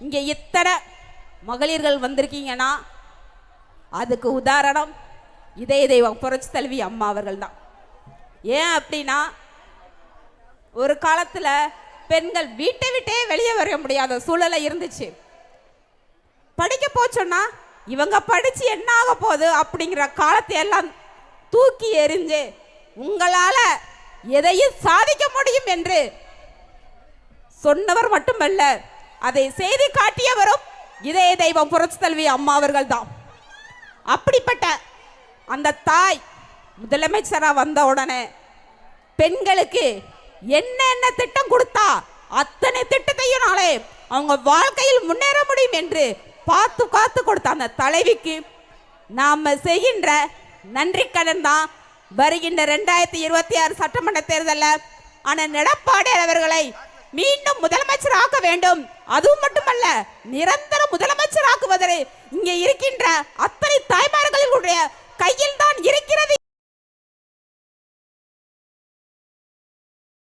இங்கே இத்தனை மகளிர்கள் வந்திருக்கீங்கன்னா அதுக்கு உதாரணம் இதய தெய்வம் புரட்சி தலைவி அம்மா அவர்கள் தான். ஏன் அப்படின்னா, ஒரு காலத்தில் பெண்கள் வீட்டை விட்டே வெளியே வர முடியாத சூழலை இருந்துச்சு. படிக்க போச்சோன்னா இவங்க படிச்சு என்ன ஆக போகுது அப்படிங்கிற காலத்தை எல்லாம் தூக்கி எறிஞ்சு உங்களால எதையும் சாதிக்க முடியும் என்று சொன்னவர் மட்டுமல்ல, அதை செய்து காட்டியவரும் இதய தெய்வம் புரட்சி தலைவி அம்மா அவர்கள் தான். அப்படிப்பட்ட அந்த தாய் முதலமைச்சராக வந்த உடனே பெண்களுக்கு என்னென்ன திட்டம் கொடுத்தா அத்தனை திட்டத்தையும் நாளே அவங்க வாழ்க்கையில் முன்னேற முடியும் என்று பார்த்து காத்து கொடுத்த அந்த தலைவிக்கு நாம செய்கின்ற நன்றி கடன் தான் வருகின்ற 2026 சட்டமன்ற தேர்தலில் அண்ணன் எடப்பாடி அவர்களை மீண்டும் முதலமைச்சர் ஆக்க வேண்டும். அதுவும் மட்டுமல்ல, நிரந்தர முதலமைச்சர் ஆக்குவதற்கு இங்கே இருக்கின்ற அத்தனை தாய்மார்களுடைய கையில்